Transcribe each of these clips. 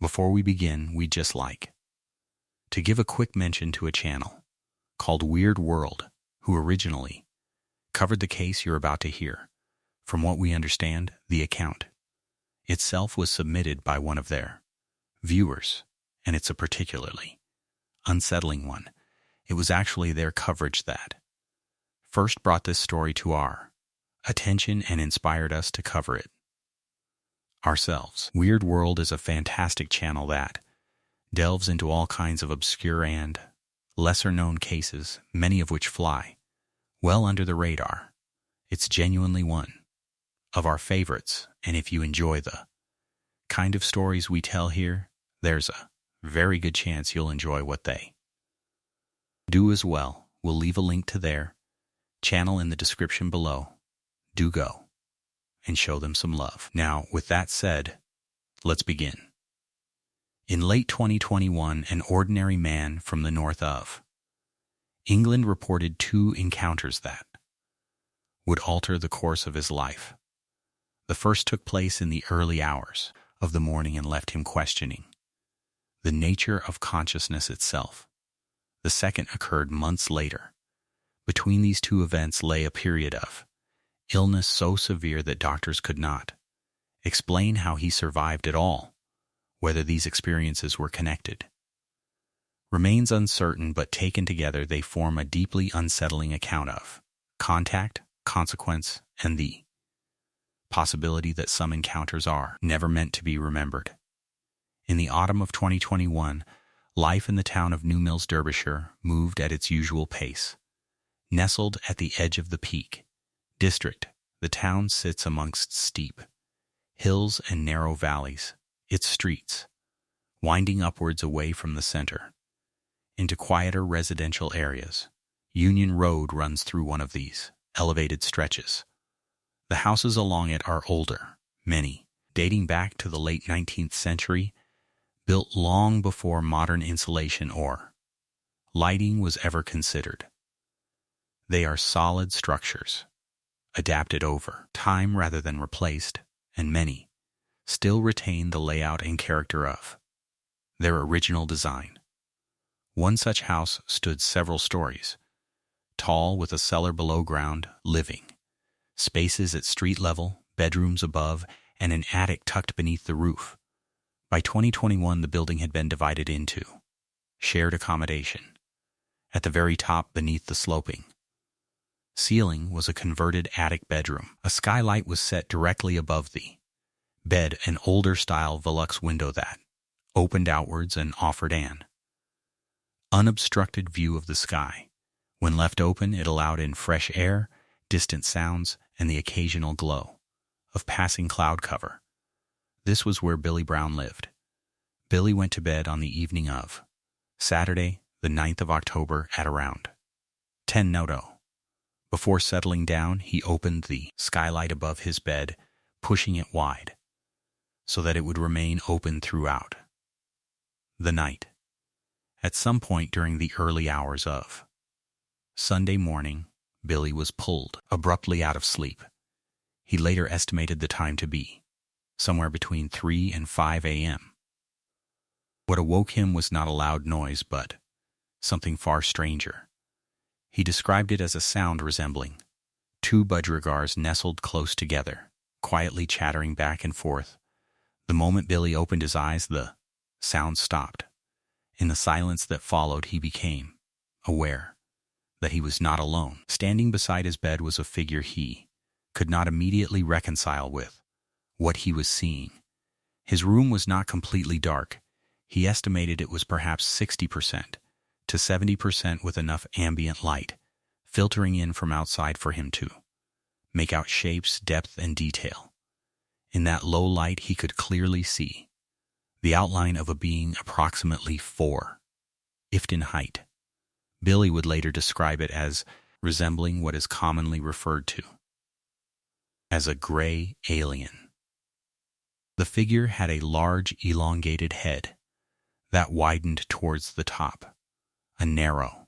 Before we begin, we'd just like to give a quick mention to a channel called Weird World, who originally covered the case you're about to hear. From what we understand, the account itself was submitted by one of their viewers, and it's a particularly unsettling one. It was actually their coverage that first brought this story to our attention and inspired us to cover it ourselves. Weird World is a fantastic channel that delves into all kinds of obscure and lesser-known cases, many of which fly well under the radar. It's genuinely one of our favorites, and if you enjoy the kind of stories we tell here, there's a very good chance you'll enjoy what they do as well. We'll leave a link to their channel in the description below. Do go and show them some love. Now, with that said, let's begin. In late 2021, an ordinary man from the north of England reported 2 encounters that would alter the course of his life. The first took place in the early hours of the morning and left him questioning the nature of consciousness itself. The second occurred months later. Between these 2 events lay a period of illness so severe that doctors could not explain how he survived at all. Whether these experiences were connected remains uncertain, but taken together they form a deeply unsettling account of contact, consequence, and the possibility that some encounters are never meant to be remembered. In the autumn of 2021, life in the town of New Mills, Derbyshire, moved at its usual pace. Nestled at the edge of the Peak District, the town sits amongst steep hills and narrow valleys, its streets winding upwards away from the center into quieter residential areas. Union Road runs through one of these elevated stretches. The houses along it are older, many dating back to the late 19th century, built long before modern insulation or lighting was ever considered. They are solid structures, adapted over time rather than replaced, and many still retain the layout and character of their original design. One such house stood several stories tall, with a cellar below ground, living spaces at street level, bedrooms above, and an attic tucked beneath the roof. By 2021, the building had been divided into shared accommodation. At the very top, beneath the sloping ceiling, was a converted attic bedroom. A skylight was set directly above the bed, an older-style Velux window that opened outwards and offered an unobstructed view of the sky. When left open, it allowed in fresh air, distant sounds, and the occasional glow of passing cloud cover. This was where Billy Brown lived. Billy went to bed on the evening of Saturday, the 9th of October, at around 10:00. Before settling down, he opened the skylight above his bed, pushing it wide so that it would remain open throughout the night. At some point during the early hours of Sunday morning, Billy was pulled abruptly out of sleep. He later estimated the time to be somewhere between 3 and 5 a.m. What awoke him was not a loud noise, but something far stranger. He described it as a sound resembling 2 budgerigars nestled close together, quietly chattering back and forth. The moment Billy opened his eyes, the sound stopped. In the silence that followed, he became aware that he was not alone. Standing beside his bed was a figure he could not immediately reconcile with what he was seeing. His room was not completely dark. He estimated it was perhaps 60% to 70% with enough ambient light filtering in from outside for him to make out shapes, depth, and detail. In that low light, he could clearly see the outline of a being approximately 4 feet in height. Billy would later describe it as resembling what is commonly referred to as a gray alien. The figure had a large, elongated head that widened towards the top, a narrow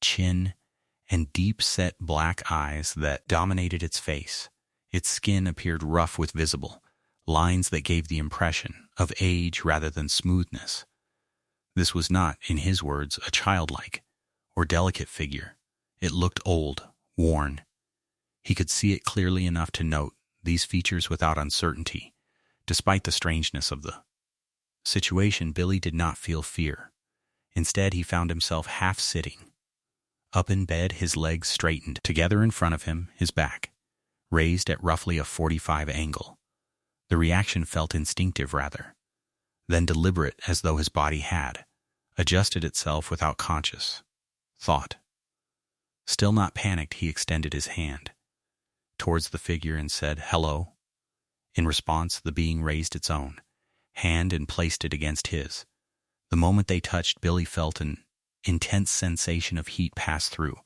chin, and deep-set black eyes that dominated its face. Its skin appeared rough with visible lines that gave the impression of age rather than smoothness. This was not, in his words, a childlike or delicate figure. It looked old, worn. He could see it clearly enough to note these features without uncertainty. Despite the strangeness of the situation, Billy did not feel fear. Instead, he found himself half sitting, up in bed, his legs straightened together in front of him, his back raised at roughly a 45 angle. The reaction felt instinctive rather than deliberate, as though his body had adjusted itself without conscious thought. Still not panicked, he extended his hand towards the figure and said, "Hello." In response, the being raised its own hand and placed it against his. The moment they touched, Billy felt an intense sensation of heat pass through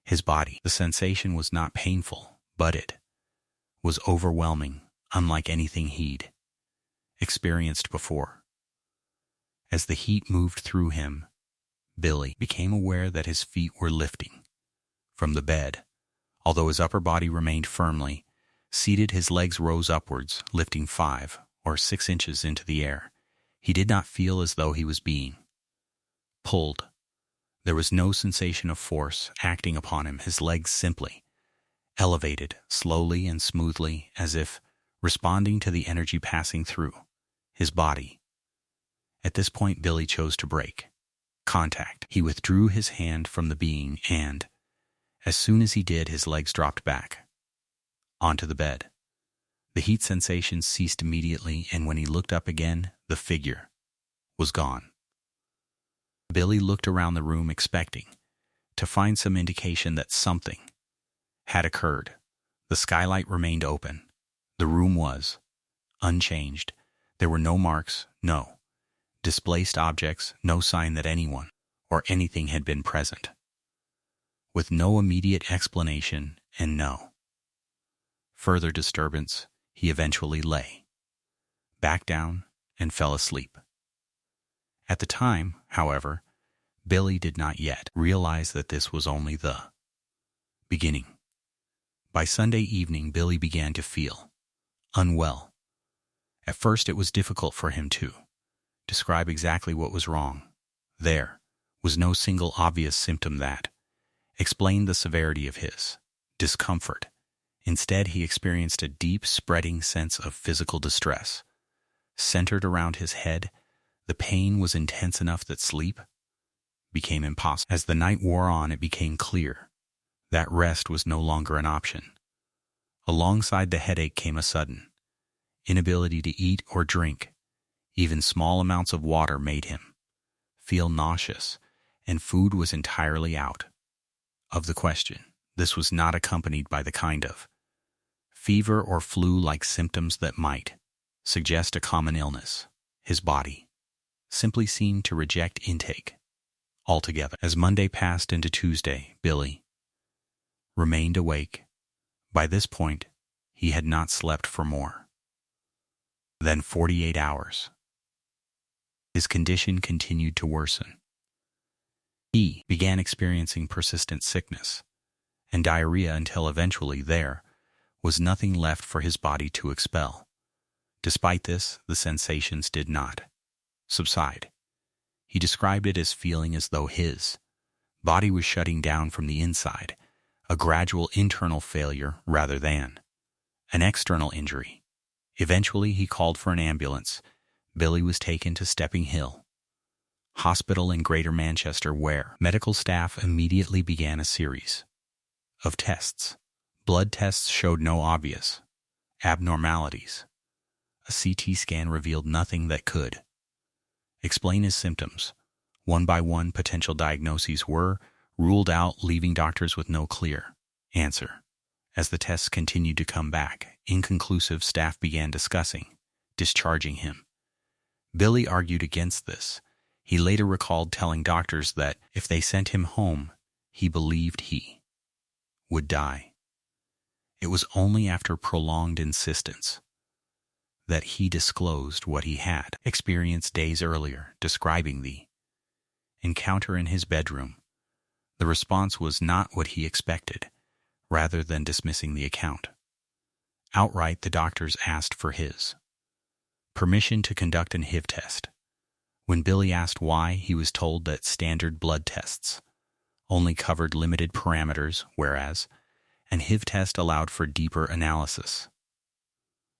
his body. The sensation was not painful, but it was overwhelming, unlike anything he'd experienced before. As the heat moved through him, Billy became aware that his feet were lifting from the bed. Although his upper body remained firmly seated, his legs rose upwards, lifting 5 or 6 inches into the air. He did not feel as though he was being pulled. There was no sensation of force acting upon him. His legs simply elevated, slowly and smoothly, as if responding to the energy passing through his body. At this point, Billy chose to break contact. He withdrew his hand from the being, and as soon as he did, his legs dropped back onto the bed. The heat sensation ceased immediately, and when he looked up again, the figure was gone. Billy looked around the room, expecting to find some indication that something had occurred. The skylight remained open. The room was unchanged. There were no marks, no displaced objects, no sign that anyone or anything had been present. With no immediate explanation and no further disturbance, he eventually lay back down and fell asleep. At the time, however, Billy did not yet realize that this was only the beginning. By Sunday evening, Billy began to feel unwell. At first, it was difficult for him to describe exactly what was wrong. There was no single obvious symptom that explained the severity of his discomfort. Instead, he experienced a deep, spreading sense of physical distress centered around his head. The pain was intense enough that sleep became impossible. As the night wore on, it became clear that rest was no longer an option. Alongside the headache came a sudden inability to eat or drink. Even small amounts of water made him feel nauseous, and food was entirely out of the question. This was not accompanied by the kind of fever or flu-like symptoms that might suggest a common illness. His body simply seemed to reject intake altogether. As Monday passed into Tuesday, Billy remained awake. By this point, he had not slept for more than 48 hours. His condition continued to worsen. He began experiencing persistent sickness and diarrhea until eventually there was nothing left for his body to expel. Despite this, the sensations did not subside. He described it as feeling as though his body was shutting down from the inside, a gradual internal failure rather than an external injury. Eventually, he called for an ambulance. Billy was taken to Stepping Hill Hospital in Greater Manchester, where medical staff immediately began a series of tests. Blood tests showed no obvious abnormalities. A CT scan revealed nothing that could explain his symptoms. One by one, potential diagnoses were ruled out, leaving doctors with no clear answer. As the tests continued to come back inconclusive, staff began discussing discharging him. Billy argued against this. He later recalled telling doctors that if they sent him home, he believed he would die. It was only after prolonged insistence that he disclosed what he had experienced days earlier, describing the encounter in his bedroom. The response was not what he expected. Rather than dismissing the account outright, the doctors asked for his Permission to conduct an HIV test. When Billy asked why, he was told that standard blood tests only covered limited parameters, whereas an HIV test allowed for deeper analysis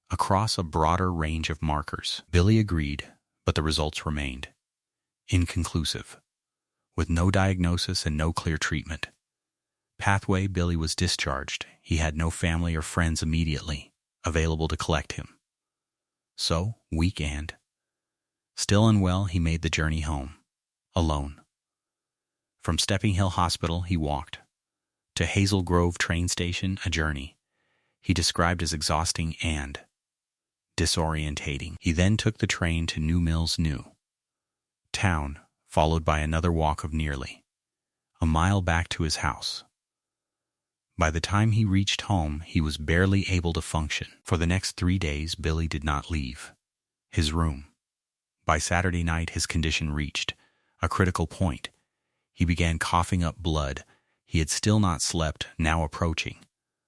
across a broader range of markers. Billy agreed, but the results remained inconclusive, with no diagnosis and no clear treatment pathway. Billy was discharged. He had no family or friends immediately available to collect him. So, weak and still unwell, he made the journey home, alone. From Stepping Hill Hospital, he walked to Hazel Grove train station, a journey he described as exhausting and disorientating. He then took the train to New Mills New Town, followed by another walk of nearly a mile back to his house. By the time he reached home, he was barely able to function. For the next 3 days, Billy did not leave his room. By Saturday night, his condition reached a critical point. He began coughing up blood. He had still not slept, now approaching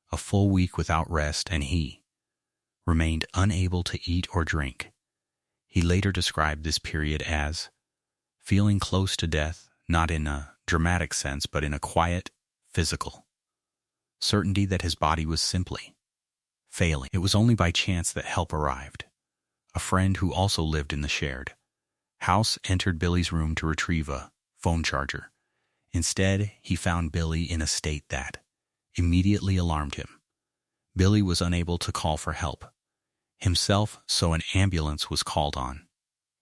a full week without rest, and he remained unable to eat or drink. He later described this period as feeling close to death, not in a dramatic sense, but in a quiet, physical certainty that his body was simply failing. It was only by chance that help arrived. A friend who also lived in the shared house entered Billy's room to retrieve a phone charger. Instead, he found Billy in a state that immediately alarmed him. Billy was unable to call for help himself, so an ambulance was called on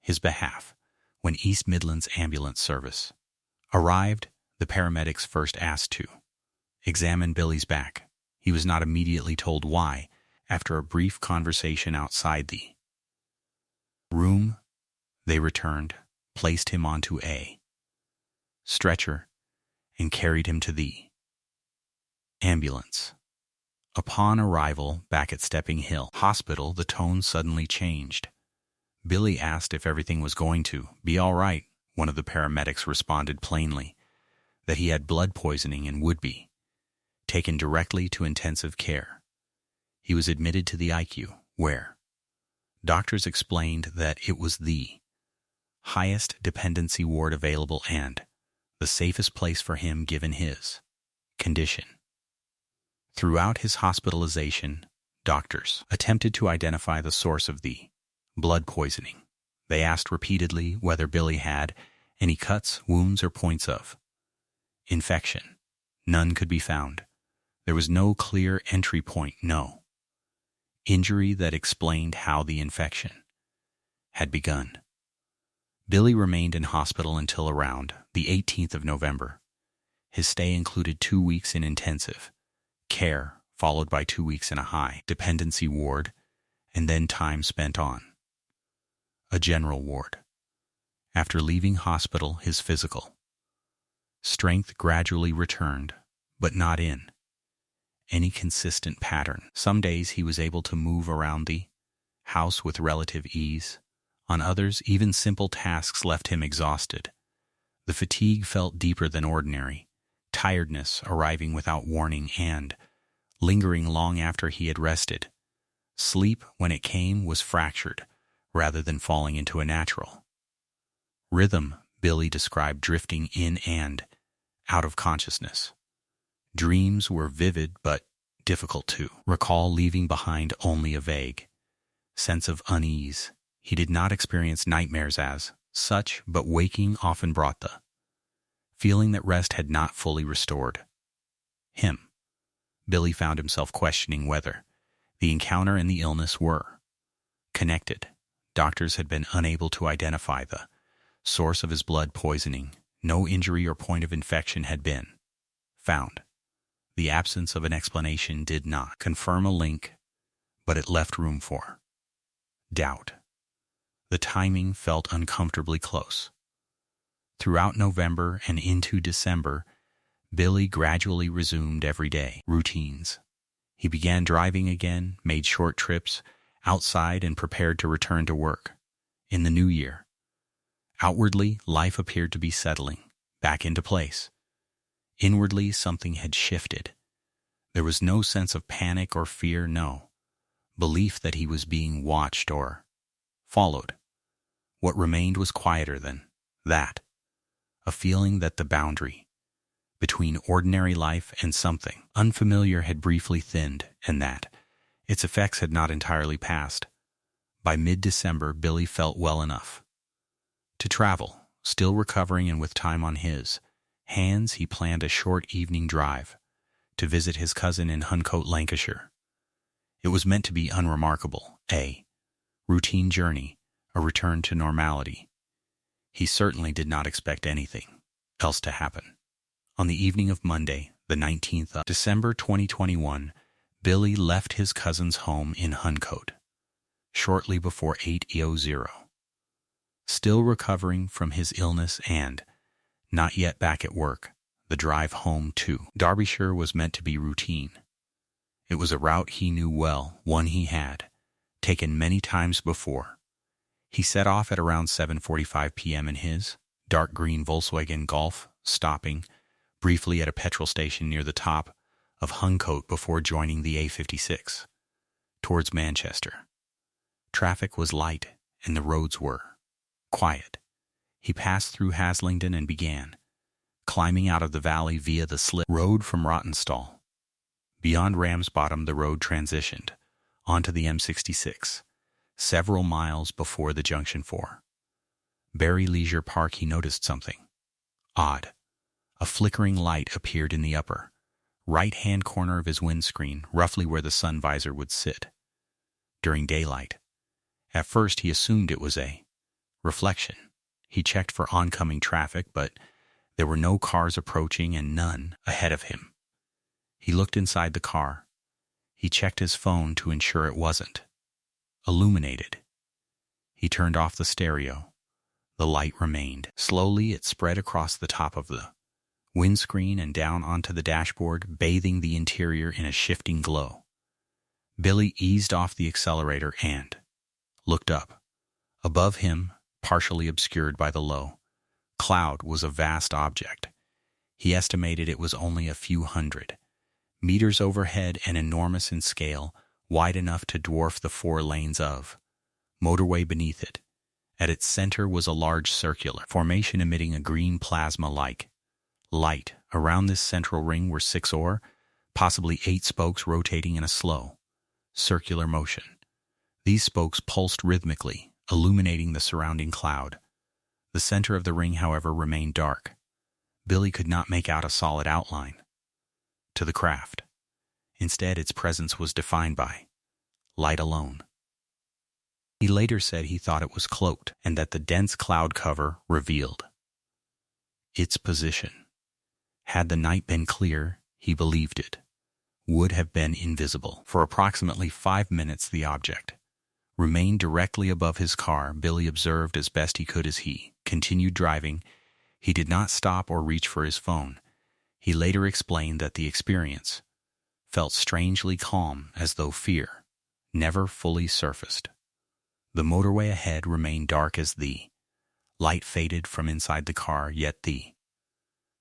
his behalf. When East Midlands Ambulance Service arrived, the paramedics first asked to examine Billy's back. He was not immediately told why. After a brief conversation outside the room, they returned, placed him onto a stretcher, and carried him to the ambulance. Upon arrival back at Stepping Hill Hospital, the tone suddenly changed. Billy asked if everything was going to be all right. One of the paramedics responded plainly that he had blood poisoning and would be taken directly to intensive care. He was admitted to the ICU, where doctors explained that it was the highest dependency ward available and the safest place for him given his condition. Throughout his hospitalization, doctors attempted to identify the source of the blood poisoning. They asked repeatedly whether Billy had any cuts, wounds, or points of infection. None could be found. There was no clear entry point, no injury that explained how the infection had begun. Billy remained in hospital until around the 18th of November. His stay included 2 weeks in intensive care, followed by 2 weeks in a high dependency ward, and then time spent on a general ward. After leaving hospital, his physical strength gradually returned, but not in any consistent pattern. Some days he was able to move around the house with relative ease. On others, even simple tasks left him exhausted. The fatigue felt deeper than ordinary, tiredness arriving without warning and lingering long after he had rested. Sleep, when it came, was fractured rather than falling into a natural rhythm. Billy described drifting in and out of consciousness. Dreams were vivid but difficult to recall, leaving behind only a vague sense of unease. He did not experience nightmares as such, but waking often brought the feeling that rest had not fully restored him. Billy found himself questioning whether the encounter and the illness were connected. Doctors had been unable to identify the source of his blood poisoning. No injury or point of infection had been found. The absence of an explanation did not confirm a link, but it left room for doubt. The timing felt uncomfortably close. Throughout November and into December, Billy gradually resumed everyday routines. He began driving again, made short trips outside, and prepared to return to work in the new year. Outwardly, life appeared to be settling back into place. Inwardly, something had shifted. There was no sense of panic or fear, no belief that he was being watched or followed. What remained was quieter than that, a feeling that the boundary between ordinary life and something unfamiliar had briefly thinned, and that its effects had not entirely passed. By mid-December, Billy felt well enough to travel. Still recovering and with time on his hands, he planned a short evening drive to visit his cousin in Huncote, Lancashire. It was meant to be unremarkable, a routine journey, a return to normality. He certainly did not expect anything else to happen. On the evening of Monday, the 19th of December 2021, Billy left his cousin's home in Huncote shortly before 8:00. Still recovering from his illness and not yet back at work, the drive home to Derbyshire was meant to be routine. It was a route he knew well, one he had taken many times before. He set off at around 7:45 p.m. in his dark green Volkswagen Golf, stopping briefly at a petrol station near the top of Huncote before joining the A56 towards Manchester. Traffic was light and the roads were quiet. He passed through Haslingden and began climbing out of the valley via the slip road from Rawtenstall. Beyond Ramsbottom, the road transitioned onto the M66, several miles before the junction for Barry Leisure Park. He noticed something odd. A flickering light appeared in the upper right-hand corner of his windscreen, roughly where the sun visor would sit during daylight. At first, he assumed it was a reflection. He checked for oncoming traffic, but there were no cars approaching and none ahead of him. He looked inside the car. He checked his phone to ensure it wasn't illuminated. He turned off the stereo. The light remained. Slowly, it spread across the top of the windscreen and down onto the dashboard, bathing the interior in a shifting glow. Billy eased off the accelerator and looked up. Above him, partially obscured by the low cloud, was a vast object. He estimated it was only a few hundred meters overhead and enormous in scale, wide enough to dwarf the 4 lanes of motorway beneath it. At its center was a large circular formation emitting a green plasma-like light. Around this central ring were 6 or possibly 8 spokes rotating in a slow, circular motion. These spokes pulsed rhythmically, illuminating the surrounding cloud. The center of the ring, however, remained dark. Billy could not make out a solid outline to the craft. Instead, its presence was defined by light alone. He later said he thought it was cloaked and that the dense cloud cover revealed its position. Had the night been clear, he believed it would have been invisible. For approximately 5 minutes, the object remained directly above his car. Billy observed as best he could as he continued driving. He did not stop or reach for his phone. He later explained that the experience felt strangely calm, as though fear never fully surfaced. The motorway ahead remained dark as the light faded from inside the car, yet the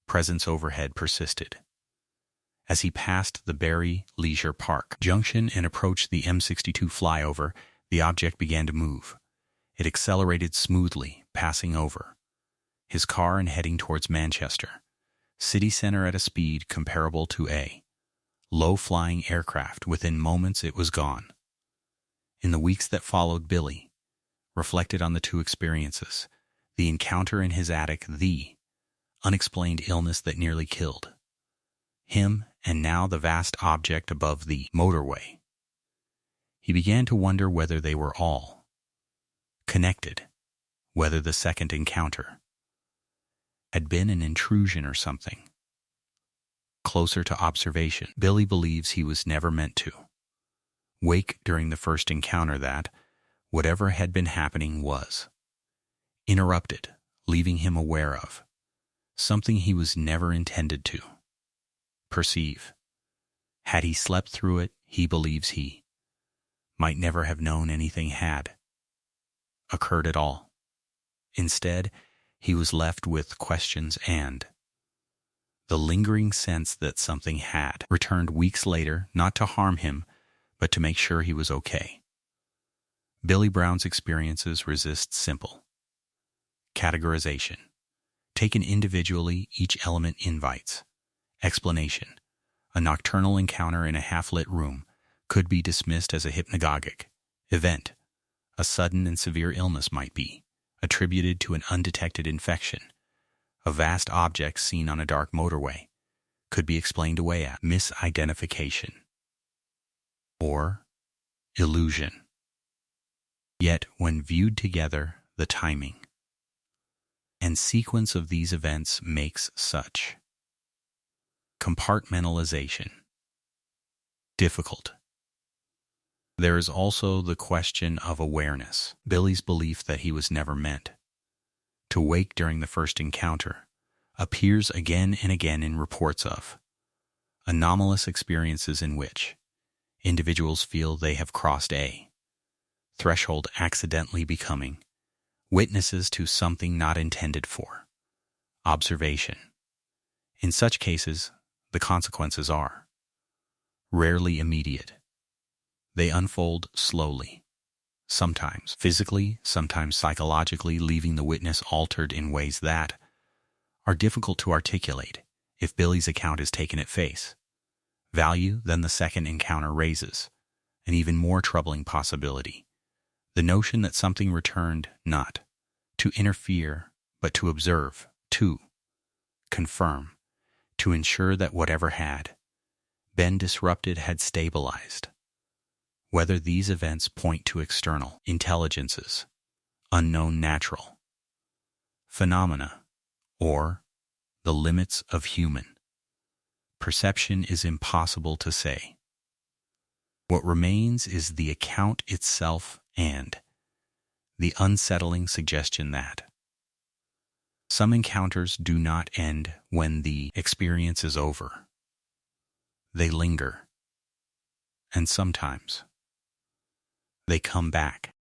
presence overhead persisted. As he passed the Barry Leisure Park junction and approached the M62 flyover, the object began to move. It accelerated smoothly, passing over his car and heading towards Manchester city center at a speed comparable to a low-flying aircraft. Within moments, it was gone. In the weeks that followed, Billy reflected on the 2 experiences: the encounter in his attic, the unexplained illness that nearly killed him, and now the vast object above the motorway. He began to wonder whether they were all connected, whether the second encounter had been an intrusion or something closer to observation. Billy believes he was never meant to wake during the first encounter, that whatever had been happening was interrupted, leaving him aware of something he was never intended to perceive. Had he slept through it, he believes he might never have known anything had occurred at all. Instead, he was left with questions and the lingering sense that something had returned weeks later, not to harm him, but to make sure he was okay. Billy Brown's experiences resist simple categorization. Taken individually, each element invites explanation. A nocturnal encounter in a half-lit room could be dismissed as a hypnagogic event. A sudden and severe illness might be attributed to an undetected infection. A vast object seen on a dark motorway could be explained away as misidentification or illusion. Yet, when viewed together, the timing and sequence of these events makes such compartmentalization difficult. There is also the question of awareness. Billy's belief that he was never meant to wake during the first encounter appears again and again in reports of anomalous experiences in which individuals feel they have crossed a threshold, accidentally becoming witnesses to something not intended for observation. In such cases, the consequences are rarely immediate. They unfold slowly, sometimes physically, sometimes psychologically, leaving the witness altered in ways that are difficult to articulate. If Billy's account is taken at face value, then the second encounter raises an even more troubling possibility. The notion that something returned not to interfere, but to observe, to confirm, to ensure that whatever had been disrupted had stabilized. Whether these events point to external intelligences, unknown natural phenomena, or the limits of human perception is impossible to say. What remains is the account itself and the unsettling suggestion that some encounters do not end when the experience is over. They linger, and sometimes they come back.